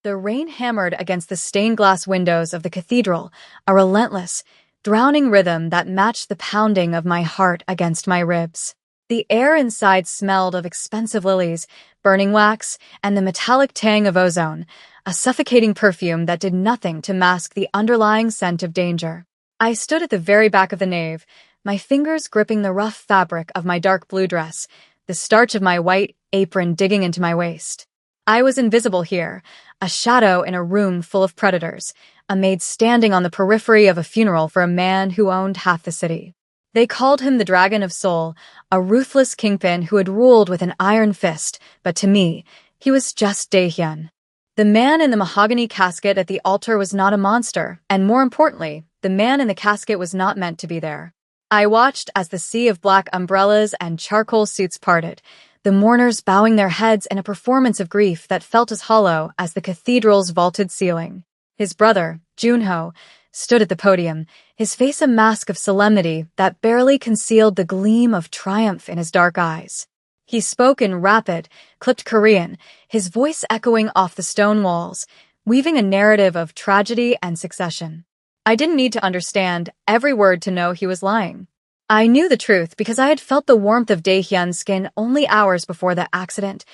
The rain hammered against the stained glass windows of the cathedral, a relentless, drowning rhythm that matched the pounding of my heart against my ribs. The air inside smelled of expensive lilies, burning wax, and the metallic tang of ozone, a suffocating perfume that did nothing to mask the underlying scent of danger. I stood at the very back of the nave, my fingers gripping the rough fabric of my dark blue dress, the starch of my white apron digging into my waist. I was invisible here, a shadow in a room full of predators, a maid standing on the periphery of a funeral for a man who owned half the city. They called him the Dragon of Soul, a ruthless kingpin who had ruled with an iron fist, but to me, he was just Daehyun. The man in the mahogany casket at the altar was not a monster, and more importantly, the man in the casket was not meant to be there. I watched as the sea of black umbrellas and charcoal suits parted, the mourners bowing their heads in a performance of grief that felt as hollow as the cathedral's vaulted ceiling. His brother, Junho, stood at the podium, his face a mask of solemnity that barely concealed the gleam of triumph in his dark eyes. He spoke in rapid, clipped Korean, his voice echoing off the stone walls, weaving a narrative of tragedy and succession. I didn't need to understand every word to know he was lying. I knew the truth because I had felt the warmth of Daehyun's skin only hours before the accident.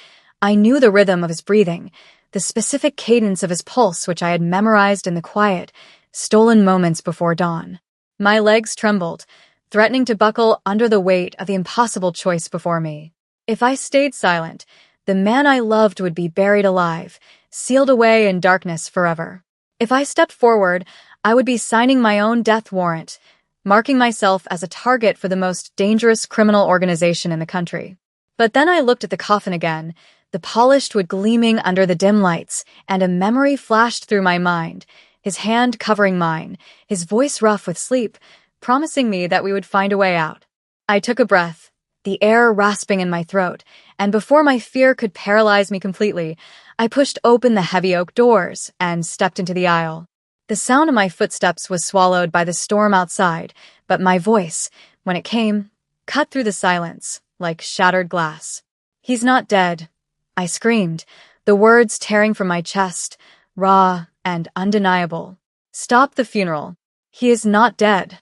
I knew the rhythm of his breathing, the specific cadence of his pulse which I had memorized in the quiet, stolen moments before dawn. My legs trembled, threatening to buckle under the weight of the impossible choice before me. If I stayed silent, the man I loved would be buried alive, sealed away in darkness forever. If I stepped forward, I would be signing my own death warrant, marking myself as a target for the most dangerous criminal organization in the country. But then I looked at the coffin again, the polished wood gleaming under the dim lights, and a memory flashed through my mind, his hand covering mine, his voice rough with sleep, promising me that we would find a way out. I took a breath, the air rasping in my throat, and before my fear could paralyze me completely, I pushed open the heavy oak doors and stepped into the aisle. The sound of my footsteps was swallowed by the storm outside, but my voice, when it came, cut through the silence like shattered glass. "He's not dead," I screamed, the words tearing from my chest, raw and undeniable. "Stop the funeral. He is not dead."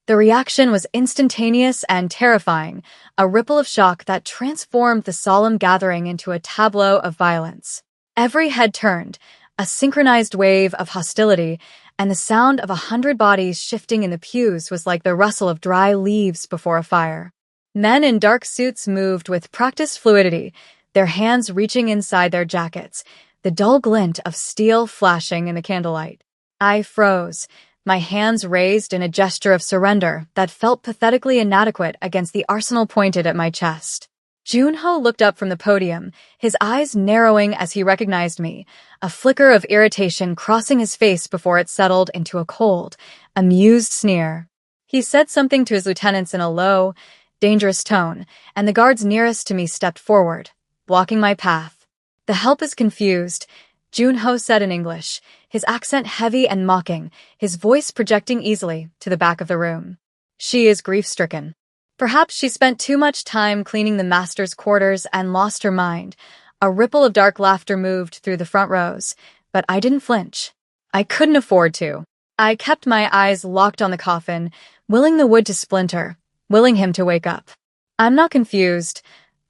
The reaction was instantaneous and terrifying, a ripple of shock that transformed the solemn gathering into a tableau of violence. Every head turned, a synchronized wave of hostility, and the sound of 100 bodies shifting in the pews was like the rustle of dry leaves before a fire. Men in dark suits moved with practiced fluidity, their hands reaching inside their jackets, the dull glint of steel flashing in the candlelight. I froze, my hands raised in a gesture of surrender that felt pathetically inadequate against the arsenal pointed at my chest. Junho looked up from the podium, his eyes narrowing as he recognized me, a flicker of irritation crossing his face before it settled into a cold, amused sneer. He said something to his lieutenants in a low, dangerous tone, and the guards nearest to me stepped forward, blocking my path. "The help is confused," Junho said in English, his accent heavy and mocking, his voice projecting easily to the back of the room. "She is grief-stricken. Perhaps she spent too much time cleaning the master's quarters and lost her mind." A ripple of dark laughter moved through the front rows, but I didn't flinch. I couldn't afford to. I kept my eyes locked on the coffin, willing the wood to splinter, willing him to wake up. "I'm not confused,"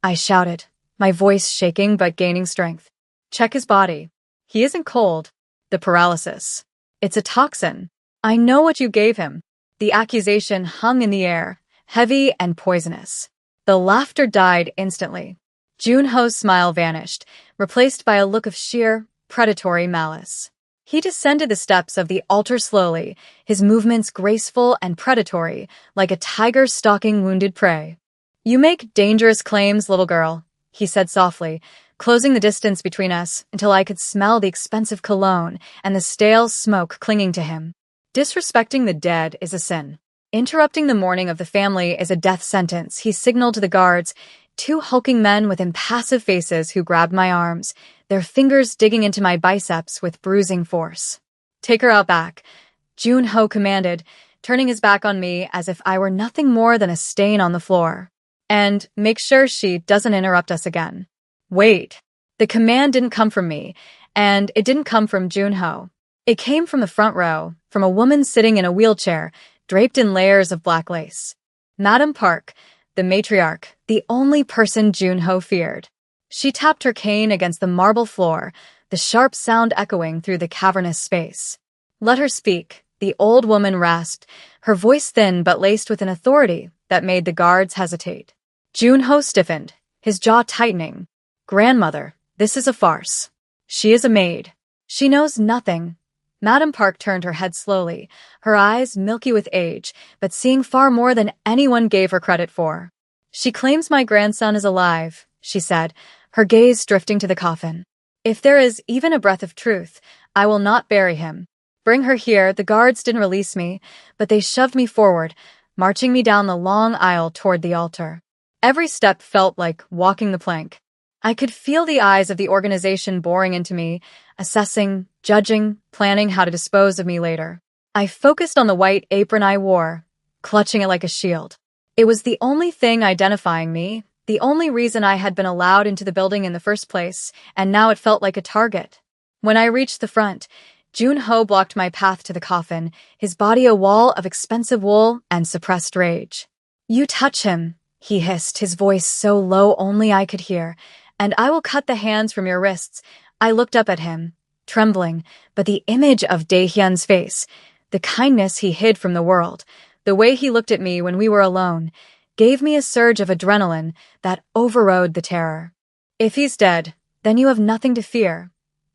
I shouted, my voice shaking but gaining strength. "Check his body. He isn't cold. The paralysis. It's a toxin. I know what you gave him." The accusation hung in the air, heavy and poisonous. The laughter died instantly. Junho's smile vanished, replaced by a look of sheer, predatory malice. He descended the steps of the altar slowly, his movements graceful and predatory, like a tiger stalking wounded prey. "You make dangerous claims, little girl," he said softly, closing the distance between us until I could smell the expensive cologne and the stale smoke clinging to him. "Disrespecting the dead is a sin. Interrupting the mourning of the family is a death sentence," he signaled to the guards, two hulking men with impassive faces who grabbed my arms, their fingers digging into my biceps with bruising force. "Take her out back," Junho commanded, turning his back on me as if I were nothing more than a stain on the floor. "And make sure she doesn't interrupt us again." Wait. The command didn't come from me, and it didn't come from Junho. It came from the front row, from a woman sitting in a wheelchair, draped in layers of black lace. Madame Park, the matriarch, the only person Junho feared. She tapped her cane against the marble floor, the sharp sound echoing through the cavernous space. "Let her speak," the old woman rasped, her voice thin but laced with an authority that made the guards hesitate. Junho stiffened, his jaw tightening. "Grandmother, this is a farce. She is a maid. She knows nothing." Madame Park turned her head slowly, her eyes milky with age, but seeing far more than anyone gave her credit for. "She claims my grandson is alive," she said, her gaze drifting to the coffin. "If there is even a breath of truth, I will not bury him. Bring her here." The guards didn't release me, but they shoved me forward, marching me down the long aisle toward the altar. Every step felt like walking the plank. I could feel the eyes of the organization boring into me, assessing, judging, planning how to dispose of me later. I focused on the white apron I wore, clutching it like a shield. It was the only thing identifying me, the only reason I had been allowed into the building in the first place, and now it felt like a target. When I reached the front, Junho blocked my path to the coffin, his body a wall of expensive wool and suppressed rage. "You touch him," he hissed, his voice so low only I could hear, "and I will cut the hands from your wrists." I looked up at him, trembling, but the image of Daehyun's face, the kindness he hid from the world, the way he looked at me when we were alone, gave me a surge of adrenaline that overrode the terror. "If he's dead, then you have nothing to fear,"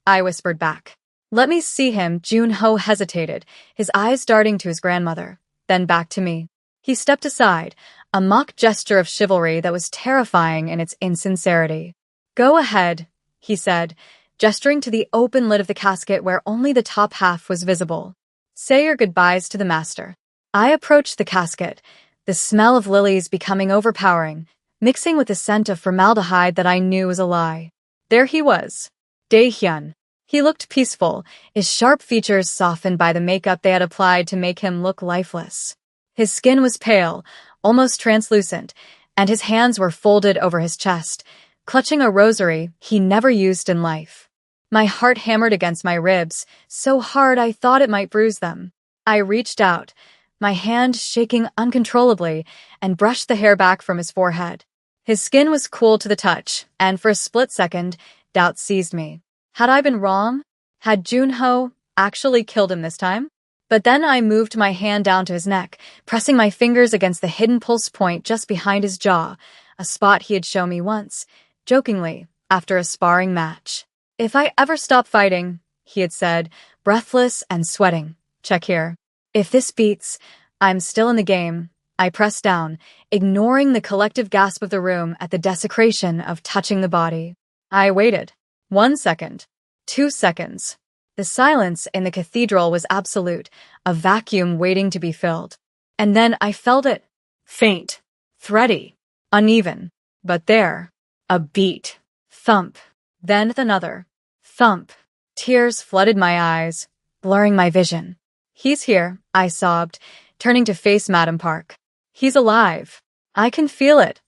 I whispered back. "Let me see him." Junho hesitated, his eyes darting to his grandmother, then back to me. He stepped aside, a mock gesture of chivalry that was terrifying in its insincerity. "Go ahead," he said, gesturing to the open lid of the casket where only the top half was visible. "Say your goodbyes to the master." I approached the casket, the smell of lilies becoming overpowering, mixing with the scent of formaldehyde that I knew was a lie. There he was, Daehyun. He looked peaceful, his sharp features softened by the makeup they had applied to make him look lifeless. His skin was pale, almost translucent, and his hands were folded over his chest, clutching a rosary he never used in life. My heart hammered against my ribs, so hard I thought it might bruise them. I reached out, my hand shaking uncontrollably, and brushed the hair back from his forehead. His skin was cool to the touch, and for a split second, doubt seized me. Had I been wrong? Had Junho actually killed him this time? But then I moved my hand down to his neck, pressing my fingers against the hidden pulse point just behind his jaw, a spot he had shown me once, jokingly, after a sparring match. "If I ever stop fighting," he had said, breathless and sweating, "check here. If this beats, I'm still in the game." I pressed down, ignoring the collective gasp of the room at the desecration of touching the body. I waited. 1 second. 2 seconds. The silence in the cathedral was absolute, a vacuum waiting to be filled. And then I felt it. Faint. Thready. Uneven. But there. A beat. Thump. Then another. Thump. Tears flooded my eyes, blurring my vision. "He's here," I sobbed, turning to face Madame Park. "He's alive. I can feel it."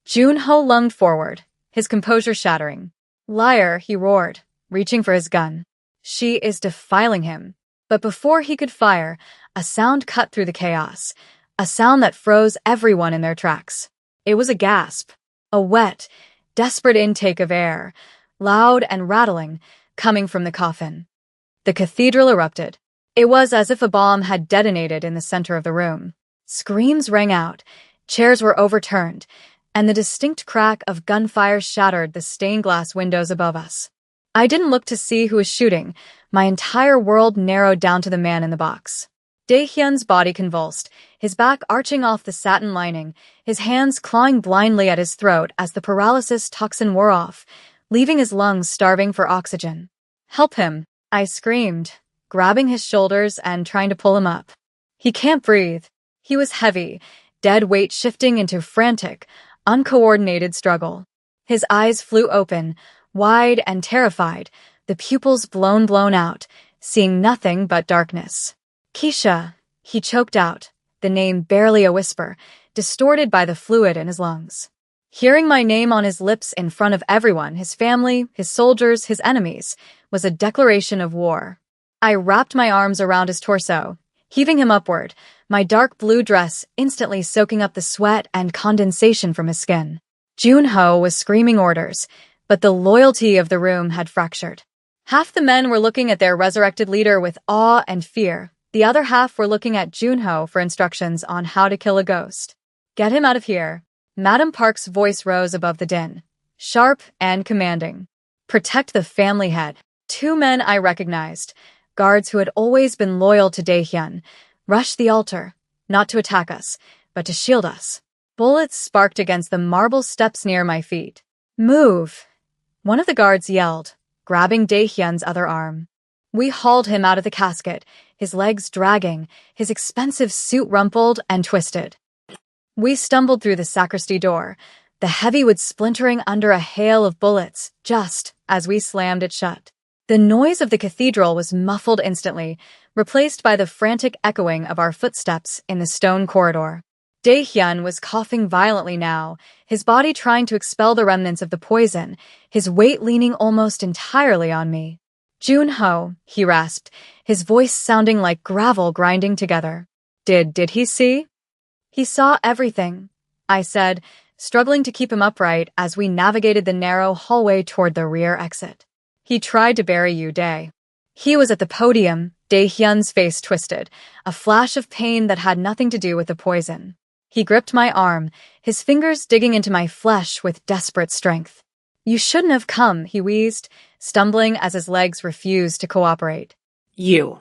Junho lunged forward, his composure shattering. "Liar," he roared, reaching for his gun. "She is defiling him." But before he could fire, a sound cut through the chaos, a sound that froze everyone in their tracks. It was a gasp, a wet, desperate intake of air, loud and rattling, coming from the coffin. The cathedral erupted. It was as if a bomb had detonated in the center of the room. Screams rang out, chairs were overturned, and the distinct crack of gunfire shattered the stained glass windows above us. I didn't look to see who was shooting. My entire world narrowed down to the man in the box. Daehyun's body convulsed, his back arching off the satin lining, his hands clawing blindly at his throat as the paralysis toxin wore off, leaving his lungs starving for oxygen. "Help him," I screamed, grabbing his shoulders and trying to pull him up. "He can't breathe." He was heavy, dead weight shifting into frantic, uncoordinated struggle. His eyes flew open, wide and terrified, the pupils blown out, seeing nothing but darkness. "Keisha," he choked out, the name barely a whisper, distorted by the fluid in his lungs. Hearing my name on his lips in front of everyone, his family, his soldiers, his enemies, was a declaration of war. I wrapped my arms around his torso, heaving him upward, my dark blue dress instantly soaking up the sweat and condensation from his skin. Junho was screaming orders, but the loyalty of the room had fractured. Half the men were looking at their resurrected leader with awe and fear. The other half were looking at Junho for instructions on how to kill a ghost. "Get him out of here." Madam Park's voice rose above the din, sharp and commanding. "Protect the family head." Two men I recognized, guards who had always been loyal to Daehyun, rushed the altar, not to attack us, but to shield us. Bullets sparked against the marble steps near my feet. "Move!" One of the guards yelled, grabbing Daehyun's other arm. We hauled him out of the casket, his legs dragging, his expensive suit rumpled and twisted. We stumbled through the sacristy door, the heavy wood splintering under a hail of bullets, just as we slammed it shut. The noise of the cathedral was muffled instantly, replaced by the frantic echoing of our footsteps in the stone corridor. Daehyun was coughing violently now, his body trying to expel the remnants of the poison, his weight leaning almost entirely on me. "Junho," he rasped, his voice sounding like gravel grinding together. Did he see?" "He saw everything," I said, struggling to keep him upright as we navigated the narrow hallway toward the rear exit. "He tried to bury you, Dae." He was at the podium, Daehyun's face twisted, a flash of pain that had nothing to do with the poison. He gripped my arm, his fingers digging into my flesh with desperate strength. "You shouldn't have come," he wheezed, stumbling as his legs refused to cooperate. You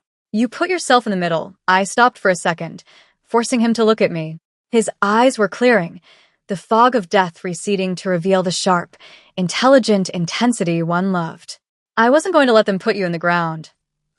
put yourself in the middle." I stopped for a second, forcing him to look at me. His eyes were clearing, the fog of death receding to reveal the sharp, intelligent intensity one loved. "I wasn't going to let them put you in the ground,"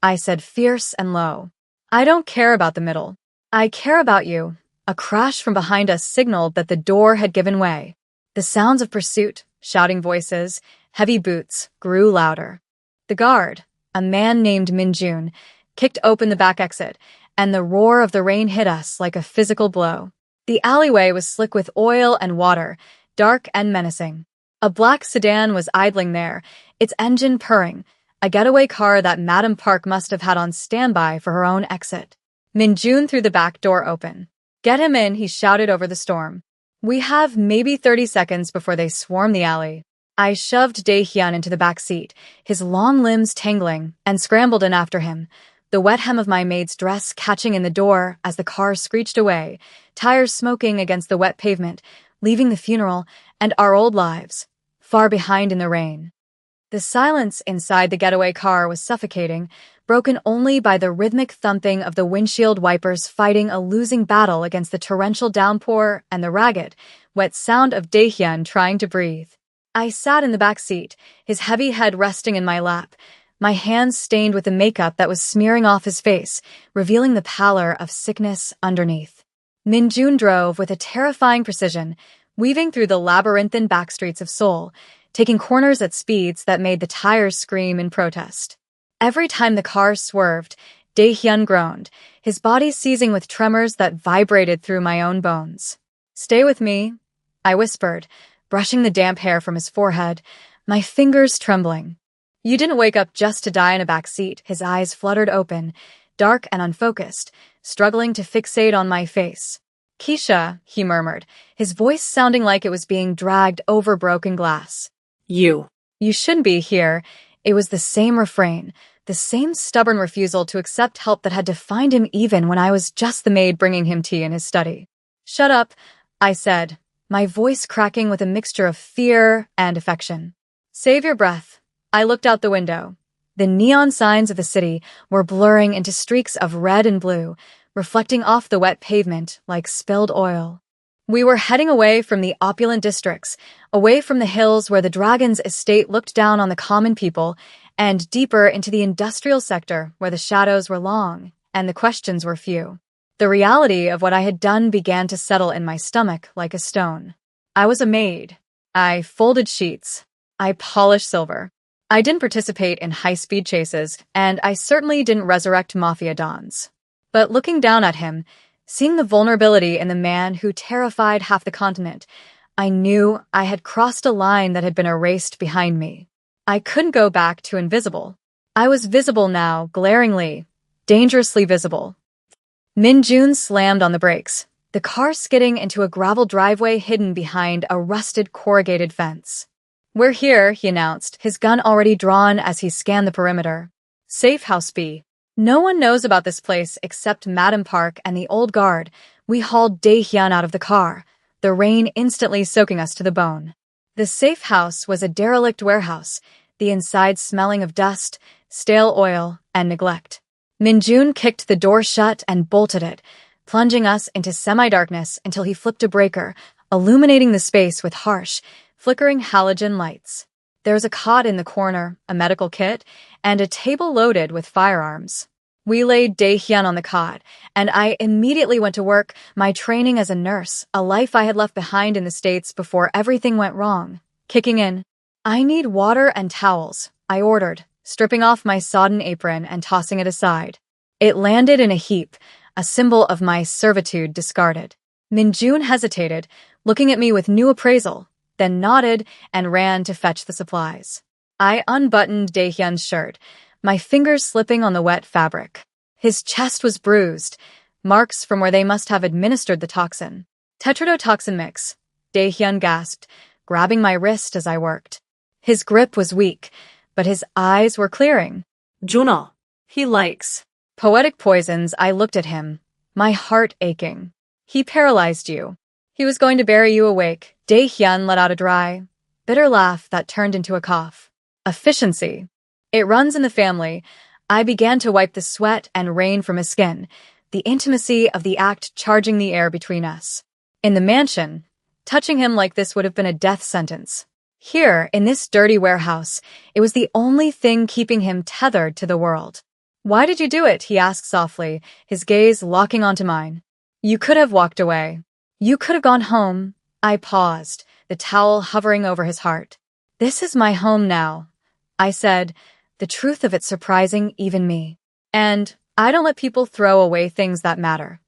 I said, fierce and low. "I don't care about the middle. I care about you." A crash from behind us signaled that the door had given way. The sounds of pursuit, shouting voices, heavy boots, grew louder. The guard, a man named Minjun, kicked open the back exit, and the roar of the rain hit us like a physical blow. The alleyway was slick with oil and water, dark and menacing. A black sedan was idling there, its engine purring, a getaway car that Madam Park must have had on standby for her own exit. Minjun threw the back door open. "Get him in," he shouted over the storm. "We have maybe 30 seconds before they swarm the alley." I shoved Daehyun into the back seat, his long limbs tangling, and scrambled in after him, the wet hem of my maid's dress catching in the door as the car screeched away, tires smoking against the wet pavement, leaving the funeral and our old lives far behind in the rain. The silence inside the getaway car was suffocating, broken only by the rhythmic thumping of the windshield wipers fighting a losing battle against the torrential downpour and the ragged, wet sound of Daehyun trying to breathe. I sat in the back seat, his heavy head resting in my lap, my hands stained with the makeup that was smearing off his face, revealing the pallor of sickness underneath. Minjun drove with a terrifying precision, weaving through the labyrinthine backstreets of Seoul, taking corners at speeds that made the tires scream in protest. Every time the car swerved, Daehyun groaned, his body seizing with tremors that vibrated through my own bones. "Stay with me," I whispered, brushing the damp hair from his forehead, my fingers trembling. "You didn't wake up just to die in a back seat." His eyes fluttered open, dark and unfocused, struggling to fixate on my face. "Keisha," he murmured, his voice sounding like it was being dragged over broken glass. You shouldn't be here." It was the same refrain, the same stubborn refusal to accept help that had defined him even when I was just the maid bringing him tea in his study. "Shut up," I said, my voice cracking with a mixture of fear and affection. "Save your breath." I looked out the window. The neon signs of the city were blurring into streaks of red and blue, reflecting off the wet pavement like spilled oil. We were heading away from the opulent districts, away from the hills where the dragon's estate looked down on the common people, and deeper into the industrial sector where the shadows were long and the questions were few. The reality of what I had done began to settle in my stomach like a stone. I was a maid. I folded sheets. I polished silver. I didn't participate in high-speed chases, and I certainly didn't resurrect Mafia dons. But looking down at him, seeing the vulnerability in the man who terrified half the continent, I knew I had crossed a line that had been erased behind me. I couldn't go back to invisible. I was visible now, glaringly, dangerously visible. Min-jun slammed on the brakes, the car skidding into a gravel driveway hidden behind a rusted corrugated fence. "We're here," he announced, his gun already drawn as he scanned the perimeter. "Safe House B. No one knows about this place except Madam Park and the old guard." We hauled Dae-hyun out of the car, the rain instantly soaking us to the bone. The safe house was a derelict warehouse, the inside smelling of dust, stale oil, and neglect. Min-jun kicked the door shut and bolted it, plunging us into semi-darkness until he flipped a breaker, illuminating the space with harsh, flickering halogen lights. There was a cot in the corner, a medical kit, and a table loaded with firearms. We laid Dae-hyun on the cot, and I immediately went to work, my training as a nurse, a life I had left behind in the States before everything went wrong, kicking in. "I need water and towels," I ordered, stripping off my sodden apron and tossing it aside. It landed in a heap, a symbol of my servitude discarded. Min-jun hesitated, looking at me with new appraisal, then nodded and ran to fetch the supplies. I unbuttoned Dae-hyun's shirt, my fingers slipping on the wet fabric. His chest was bruised, marks from where they must have administered the toxin. "Tetrodotoxin mix," Dae-hyun gasped, grabbing my wrist as I worked. His grip was weak, but his eyes were clearing. "Junho, he likes poetic poisons." I looked at him, my heart aching. "He paralyzed you. He was going to bury you awake." Dae-hyun let out a dry, bitter laugh that turned into a cough. "Efficiency. It runs in the family." I began to wipe the sweat and rain from his skin, the intimacy of the act charging the air between us. In the mansion, touching him like this would have been a death sentence. Here, in this dirty warehouse, it was the only thing keeping him tethered to the world. "Why did you do it?" he asked softly, his gaze locking onto mine. "You could have walked away. You could have gone home." I paused, the towel hovering over his heart. "This is my home now," I said, the truth of it surprising even me. "And I don't let people throw away things that matter."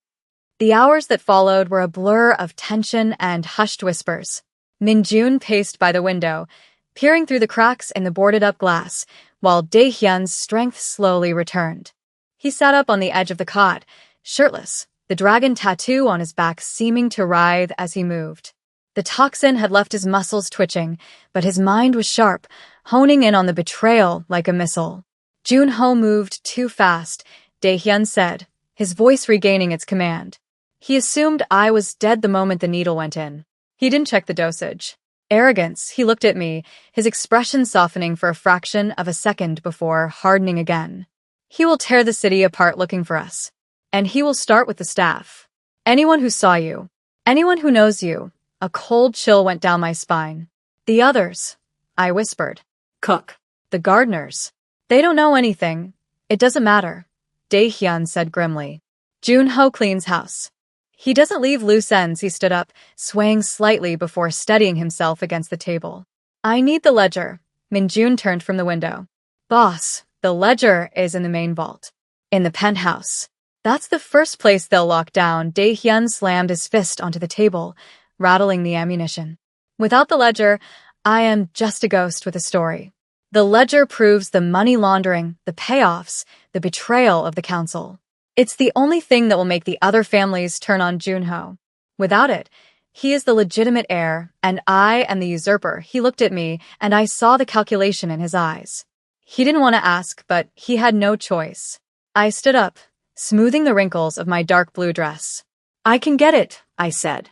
The hours that followed were a blur of tension and hushed whispers. Min-jun paced by the window, peering through the cracks in the boarded-up glass, while Dae-hyun's strength slowly returned. He sat up on the edge of the cot, shirtless, the dragon tattoo on his back seeming to writhe as he moved. The toxin had left his muscles twitching, but his mind was sharp, honing in on the betrayal like a missile. "Junho moved too fast," Dae-hyun said, his voice regaining its command. "He assumed I was dead the moment the needle went in. He didn't check the dosage." Arrogance, he looked at me, his expression softening for a fraction of a second before hardening again. "He will tear the city apart looking for us. And he will start with the staff. Anyone who saw you. Anyone who knows you." A cold chill went down my spine. "The others," I whispered. Cook. "The gardeners. They don't know anything. It doesn't matter," Dae-hyun said grimly. "Junho cleans house. He doesn't leave loose ends." He stood up, swaying slightly before steadying himself against the table. "I need the ledger." Min-jun turned from the window. "Boss, the ledger is in the main vault. In the penthouse. That's the first place they'll lock down." Dae-hyun slammed his fist onto the table, rattling the ammunition. "Without the ledger, I am just a ghost with a story. The ledger proves the money laundering, the payoffs, the betrayal of the council. It's the only thing that will make the other families turn on Junho. Without it, he is the legitimate heir, and I am the usurper." He looked at me, and I saw the calculation in his eyes. He didn't want to ask, but he had no choice. I stood up, smoothing the wrinkles of my dark blue dress. "I can get it," I said.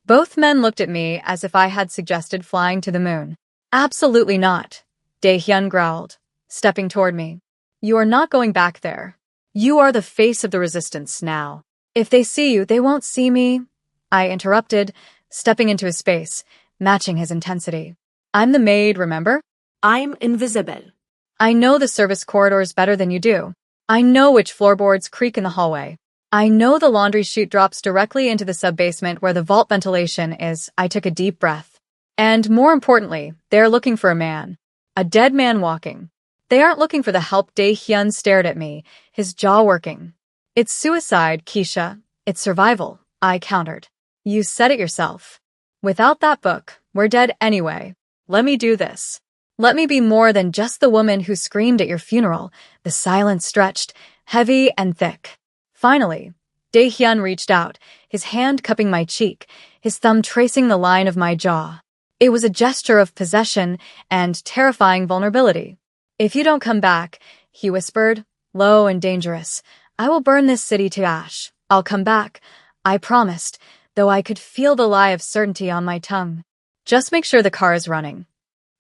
Both men looked at me as if I had suggested flying to the moon. "Absolutely not," Dae-hyun growled, stepping toward me. "You are not going back there. You are the face of the resistance now. If they see you, they won't see me," I interrupted, stepping into his space, matching his intensity. "I'm the maid, remember? I'm invisible. I know the service corridors better than you do. I know which floorboards creak in the hallway. I know the laundry chute drops directly into the sub-basement where the vault ventilation is." I took a deep breath. "And more importantly, they're looking for a man. A dead man walking. They aren't looking for the help." Dae-hyun stared at me, his jaw working. "It's suicide, Keisha. It's survival," I countered. "You said it yourself. Without that book, we're dead anyway. Let me do this." Let me be more than just the woman who screamed at your funeral. The silence stretched, heavy and thick. Finally, Dae-hyun reached out, his hand cupping my cheek, his thumb tracing the line of my jaw. It was a gesture of possession and terrifying vulnerability. "If you don't come back," he whispered, low and dangerous, "I will burn this city to ash. I'll come back," I promised, though I could feel the lie of certainty on my tongue. "Just make sure the car is running."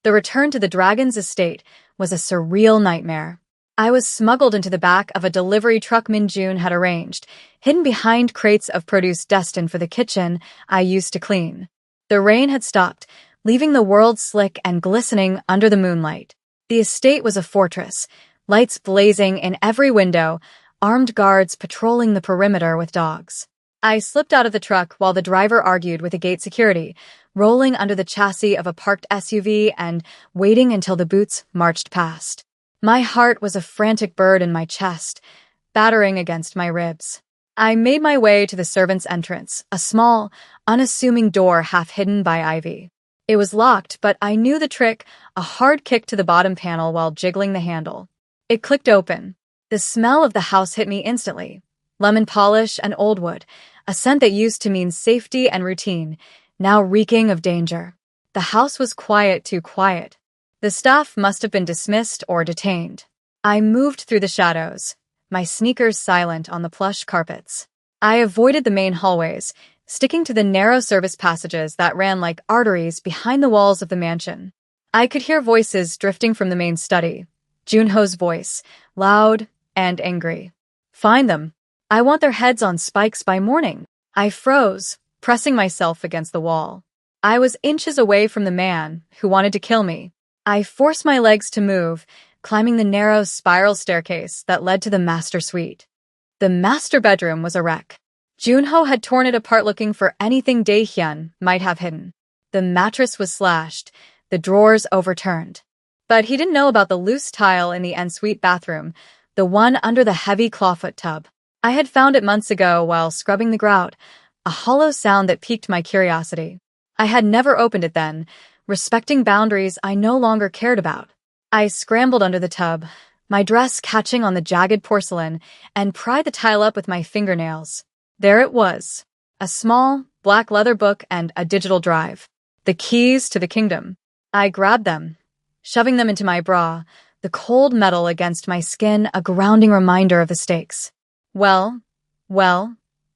The return to the dragon's estate was a surreal nightmare. I was smuggled into the back of a delivery truck Min-jun had arranged, hidden behind crates of produce destined for the kitchen I used to clean. The rain had stopped, leaving the world slick and glistening under the moonlight. The estate was a fortress, lights blazing in every window, armed guards patrolling the perimeter with dogs. I slipped out of the truck while the driver argued with the gate security, rolling under the chassis of a parked SUV and waiting until the boots marched past. My heart was a frantic bird in my chest, battering against my ribs. I made my way to the servants' entrance, a small, unassuming door half hidden by ivy. It was locked, but I knew the trick, a hard kick to the bottom panel while jiggling the handle. It clicked open. The smell of the house hit me instantly. Lemon polish and old wood, a scent that used to mean safety and routine, now reeking of danger. The house was quiet, too quiet. The staff must have been dismissed or detained. I moved through the shadows, my sneakers silent on the plush carpets. I avoided the main hallways, sticking to the narrow service passages that ran like arteries behind the walls of the mansion. I could hear voices drifting from the main study. Junho's voice, loud and angry. "Find them. I want their heads on spikes by morning." I froze, pressing myself against the wall. I was inches away from the man who wanted to kill me. I forced my legs to move, climbing the narrow spiral staircase that led to the master suite. The master bedroom was a wreck. Junho had torn it apart looking for anything Dae-hyun might have hidden. The mattress was slashed, the drawers overturned. But he didn't know about the loose tile in the ensuite bathroom, the one under the heavy clawfoot tub. I had found it months ago while scrubbing the grout, a hollow sound that piqued my curiosity. I had never opened it then, respecting boundaries I no longer cared about. I scrambled under the tub, my dress catching on the jagged porcelain, and pried the tile up with my fingernails. There it was, a small, black leather book and a digital drive. The keys to the kingdom. I grabbed them, shoving them into my bra, the cold metal against my skin a grounding reminder of the stakes. Well,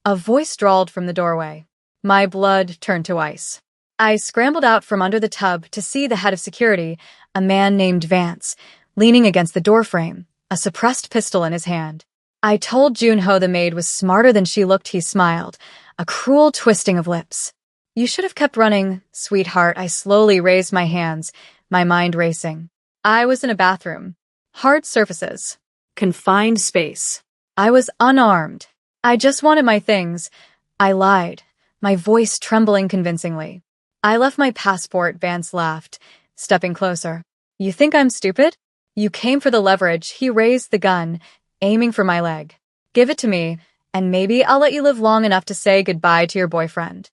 a voice drawled from the doorway. My blood turned to ice. I scrambled out from under the tub to see the head of security, a man named Vance, leaning against the doorframe, a suppressed pistol in his hand. I told Junho the maid was smarter than she looked. He smiled, a cruel twisting of lips. "You should have kept running, sweetheart." I slowly raised my hands, my mind racing. I was in a bathroom. Hard surfaces. Confined space. I was unarmed. I just wanted my things. I lied, my voice trembling convincingly. "I left my passport," Vance laughed, stepping closer. "You think I'm stupid? You came for the leverage." He raised the gun, aiming for my leg. "Give it to me, and maybe I'll let you live long enough to say goodbye to your boyfriend."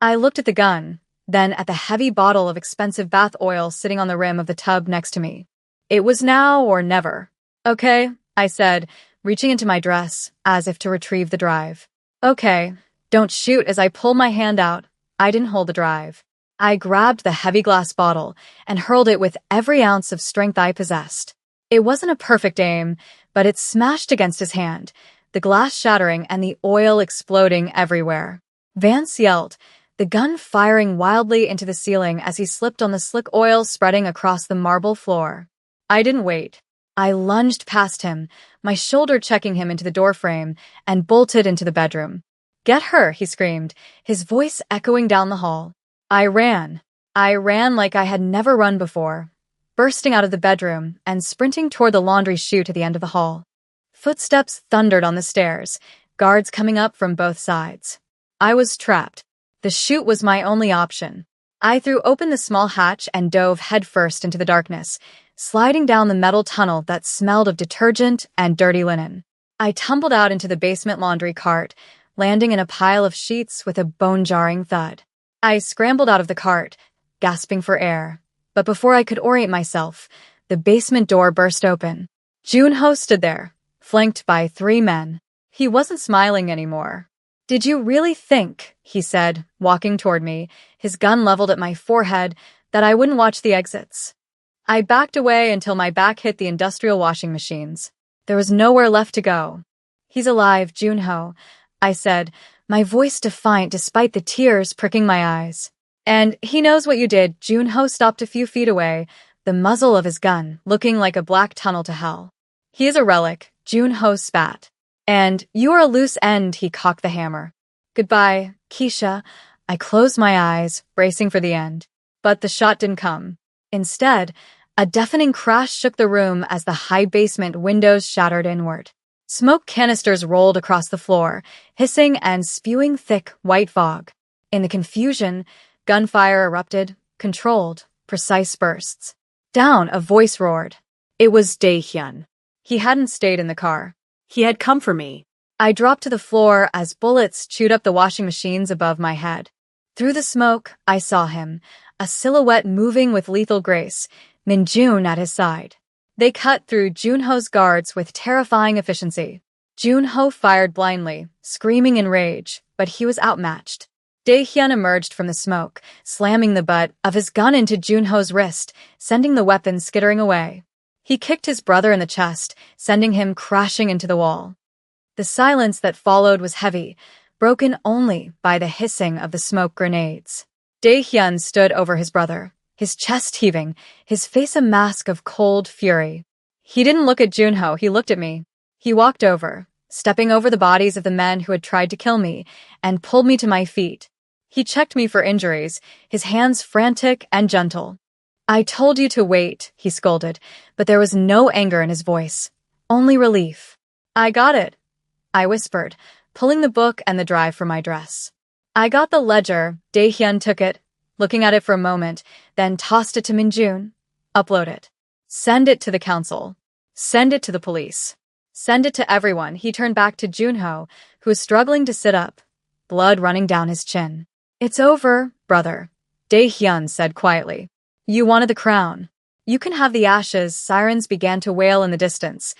I looked at the gun, then at the heavy bottle of expensive bath oil sitting on the rim of the tub next to me. It was now or never. "Okay," I said, reaching into my dress, as if to retrieve the drive. "Okay, don't shoot." As I pulled my hand out, I didn't hold the drive. I grabbed the heavy glass bottle and hurled it with every ounce of strength I possessed. It wasn't a perfect aim, but it smashed against his hand, the glass shattering and the oil exploding everywhere. Vance yelled, the gun firing wildly into the ceiling as he slipped on the slick oil spreading across the marble floor. I didn't wait. I lunged past him, my shoulder checking him into the doorframe, and bolted into the bedroom. "Get her," he screamed, his voice echoing down the hall. I ran like I had never run before, bursting out of the bedroom and sprinting toward the laundry chute at the end of the hall. Footsteps thundered on the stairs, guards coming up from both sides. I was trapped. The chute was my only option. I threw open the small hatch and dove headfirst into the darkness, sliding down the metal tunnel that smelled of detergent and dirty linen. I tumbled out into the basement laundry cart, landing in a pile of sheets with a bone-jarring thud. I scrambled out of the cart, gasping for air. But before I could orient myself, the basement door burst open. Junho stood there, flanked by 3 men. He wasn't smiling anymore. "Did you really think," he said, walking toward me, his gun leveled at my forehead, "that I wouldn't watch the exits?" I backed away until my back hit the industrial washing machines. There was nowhere left to go. "He's alive, Junho," I said, my voice defiant despite the tears pricking my eyes. "And he knows what you did." Junho stopped a few feet away, the muzzle of his gun looking like a black tunnel to hell. "He is a relic," Junho spat. "And you are a loose end," he cocked the hammer. "Goodbye, Keisha." I closed my eyes, bracing for the end. But the shot didn't come. Instead, a deafening crash shook the room as the high basement windows shattered inward. Smoke canisters rolled across the floor, hissing and spewing thick, white fog. In the confusion, gunfire erupted, controlled, precise bursts. Down, a voice roared. It was Dae-hyun. He hadn't stayed in the car. He had come for me. I dropped to the floor as bullets chewed up the washing machines above my head. Through the smoke, I saw him, a silhouette moving with lethal grace, Min-jun at his side. They cut through Junho's guards with terrifying efficiency. Junho fired blindly, screaming in rage, but he was outmatched. Dae-hyun emerged from the smoke, slamming the butt of his gun into Junho's wrist, sending the weapon skittering away. He kicked his brother in the chest, sending him crashing into the wall. The silence that followed was heavy, broken only by the hissing of the smoke grenades. Dae-hyun stood over his brother, his chest heaving, his face a mask of cold fury. He didn't look at Junho, he looked at me. He walked over, stepping over the bodies of the men who had tried to kill me, and pulled me to my feet. He checked me for injuries, his hands frantic and gentle. "I told you to wait," he scolded, but there was no anger in his voice, only relief. "I got it," I whispered, pulling the book and the drive from my dress. "I got the ledger." Dae-hyun took it, looking at it for a moment, then tossed it to Min-jun. "Upload it. Send it to the council. Send it to the police. Send it to everyone." He turned back to Junho, who was struggling to sit up, blood running down his chin. "It's over, brother," Dae-hyun said quietly. "You wanted the crown. You can have the ashes." Sirens began to wail in the distance.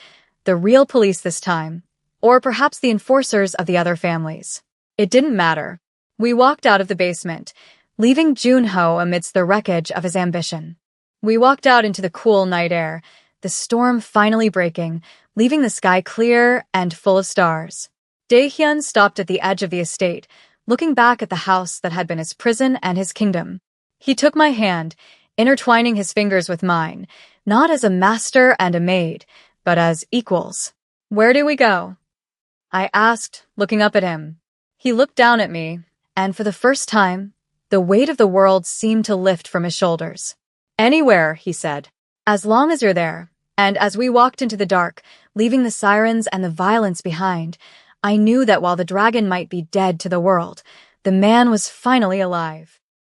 The real police this time, or perhaps the enforcers of the other families. It didn't matter. We walked out of the basement, leaving Junho amidst the wreckage of his ambition. We walked out into the cool night air, the storm finally breaking, leaving the sky clear and full of stars. Dae-hyun stopped at the edge of the estate, looking back at the house that had been his prison and his kingdom. He took my hand, intertwining his fingers with mine, not as a master and a maid, but as equals. "Where do we go?" I asked, looking up at him. He looked down at me, and for the first time, the weight of the world seemed to lift from his shoulders. "Anywhere," he said, "as long as you're there." And as we walked into the dark, leaving the sirens and the violence behind, I knew that while the dragon might be dead to the world, the man was finally alive.